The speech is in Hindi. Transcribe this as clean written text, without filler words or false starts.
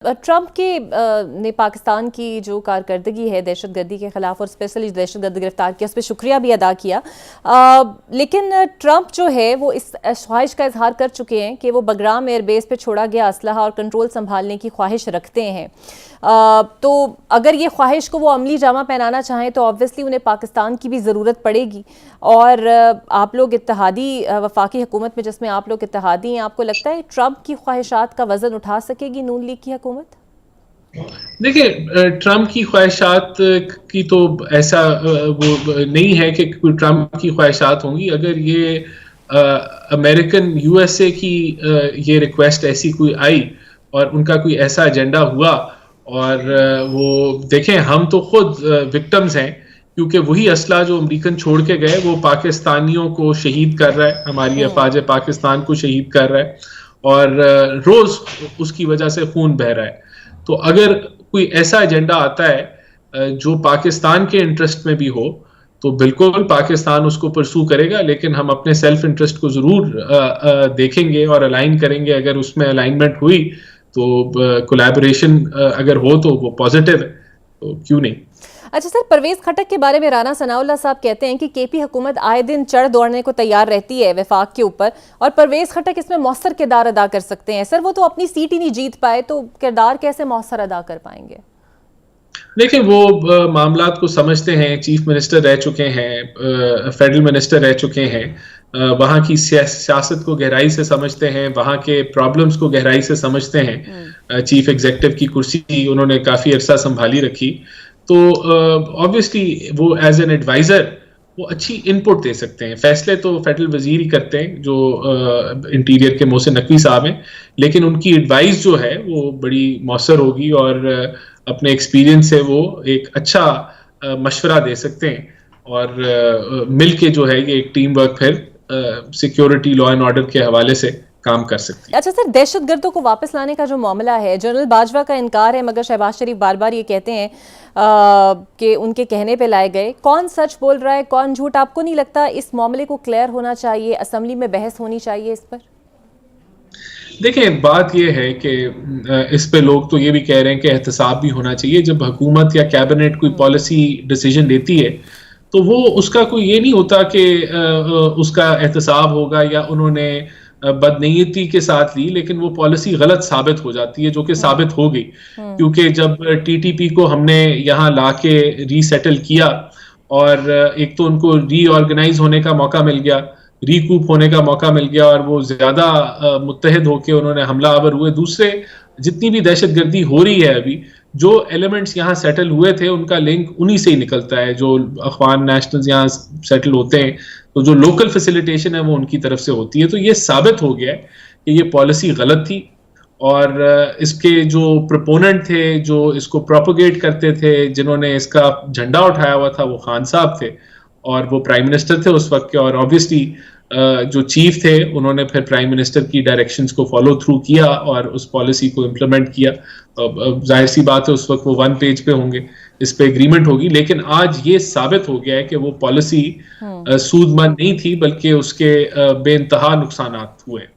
ट्रंप के ने पाकिस्तान की जो कारकर्दगी है दहशतगर्दी के खिलाफ और स्पेशली दहशतगर्द गिरफ्तार किया उस पर शुक्रिया भी अदा किया। लेकिन ट्रंप जो है वो इस ख्वाहिश का इजहार कर चुके हैं कि वो बगराम एयरबेस पे छोड़ा गया असलहा और कंट्रोल संभालने की ख्वाहिश रखते हैं। तो अगर ये ख्वाहिश को वो अमली जामा पहनाना चाहें तो ऑब्वियसली उन्हें पाकिस्तान की भी ज़रूरत पड़ेगी। और आप लोग इत्तेहादी वफाकी हुकूमत में जिसमें आप लोग इत्तेहादी हैं, आपको लगता है ट्रंप की ख्वाहिशात का वजन उठा सकेगी नून लीग की हुकूमत? देखिए, ट्रंप की ख्वाहिशात की तो ऐसा वो नहीं है कि कोई ट्रंप की ख्वाहिशात होंगी। अगर ये अमेरिकन यूएसए की ये रिक्वेस्ट ऐसी कोई आई और उनका कोई ऐसा एजेंडा हुआ और वो देखें, हम तो खुद विक्टिम्स हैं क्योंकि वही असला जो अमेरिकन छोड़ के गए वो पाकिस्तानियों को शहीद कर रहा है, हमारी अफवाज पाकिस्तान को शहीद कर रहा है और रोज उसकी वजह से खून बह रहा है। तो अगर कोई ऐसा एजेंडा आता है जो पाकिस्तान के इंटरेस्ट में भी हो तो बिल्कुल पाकिस्तान उसको परसू करेगा, लेकिन हम अपने सेल्फ इंटरेस्ट को जरूर देखेंगे और अलाइन करेंगे। अगर उसमें अलाइनमेंट हुई तो कोलैबोरेशन अगर हो तो वो पॉजिटिव है, तो क्यों नहीं। अच्छा सर, परवेज खटक के बारे में राना सनाउल्लाह साहब कहते हैं कि केपी हुकूमत आए दिन चढ़ दौड़ने को तैयार रहती है वफाक के ऊपर और परवेज खटक इसमें मौसर किरदार अदा कर सकते हैं। सर वो तो अपनी सीट ही नहीं जीत पाए तो किरदार कैसे मौसर अदा कर पाएंगे? देखिए, वो मामलात को समझते हैं, चीफ मिनिस्टर रह चुके हैं, फेडरल मिनिस्टर रह चुके हैं, वहाँ की सियासत को गहराई से समझते हैं, वहाँ के प्रॉब्लम्स को गहराई से समझते हैं। चीफ एग्जीक्यूटिव की कुर्सी उन्होंने काफ़ी अरसा संभाली रखी, तो ऑब्वियसली वो एज एन एडवाइज़र वो अच्छी इनपुट दे सकते हैं। फैसले तो फेडरल वजीर ही करते हैं जो इंटीरियर के मोहसिन नकवी साहब हैं, लेकिन उनकी एडवाइस जो है वो बड़ी मौसर होगी और अपने एक्सपीरियंस से वो एक अच्छा मशवरा दे सकते हैं और मिलके जो है ये एक टीम वर्क फिर सिक्योरिटी लॉ एंड ऑर्डर के हवाले से काम कर सकती है। अच्छा सर, दहशतगर्दों को वापस लाने का जो मामला है, जनरल बाजवा का इनकार है मगर शहबाज शरीफ बार बार ये कहते हैं कि उनके कहने पे लाए गए। कौन सच बोल रहा है, कौन झूठ? आपको नहीं लगता इस मामले को क्लियर होना चाहिए, असेंबली में बहस होनी चाहिए इस पर? देखिए, बात यह है कि इस पे लोग तो ये भी कह रहे हैं कि एहतसाब भी होना चाहिए। जब हुकूमत या कैबिनेट कोई पॉलिसी डिसीजन लेती है तो वो उसका कोई ये नहीं होता कि उसका एहतसाब होगा या उन्होंने बदनीयती के साथ ली, लेकिन वो पॉलिसी गलत साबित हो जाती है, जो कि साबित हो गई। क्योंकि जब टीटीपी को हमने यहाँ लाके रीसेटल किया और एक तो उनको रीऑर्गेनाइज होने का मौका मिल गया, रिकूप होने का मौका मिल गया और वो ज्यादा मुत्तहिद होकर उन्होंने हमला आवर हुए। दूसरे जितनी भी दहशतगर्दी हो रही है अभी, जो एलिमेंट्स यहाँ सेटल हुए थे उनका लिंक उन्हीं से ही निकलता है। जो अखवान नेशनल्स यहाँ सेटल होते हैं तो जो लोकल फैसिलिटेशन है वो उनकी तरफ से होती है। तो ये साबित हो गया है कि ये पॉलिसी गलत थी और इसके जो प्रोपोनेंट थे, जो इसको प्रोपोगेट करते थे, जिन्होंने इसका झंडा उठाया हुआ था वो खान साहब थे और वो प्राइम मिनिस्टर थे उस वक्त के। और ऑब्वियसली जो चीफ थे उन्होंने फिर प्राइम मिनिस्टर की डायरेक्शंस को फॉलो थ्रू किया और उस पॉलिसी को इम्प्लीमेंट किया। जाहिर सी बात है उस वक्त वो 1 पेज पे होंगे, इस पे एग्रीमेंट होगी, लेकिन आज ये साबित हो गया है कि वो पॉलिसी सूदमंद नहीं थी बल्कि उसके बेइंतहा नुकसानात हुए।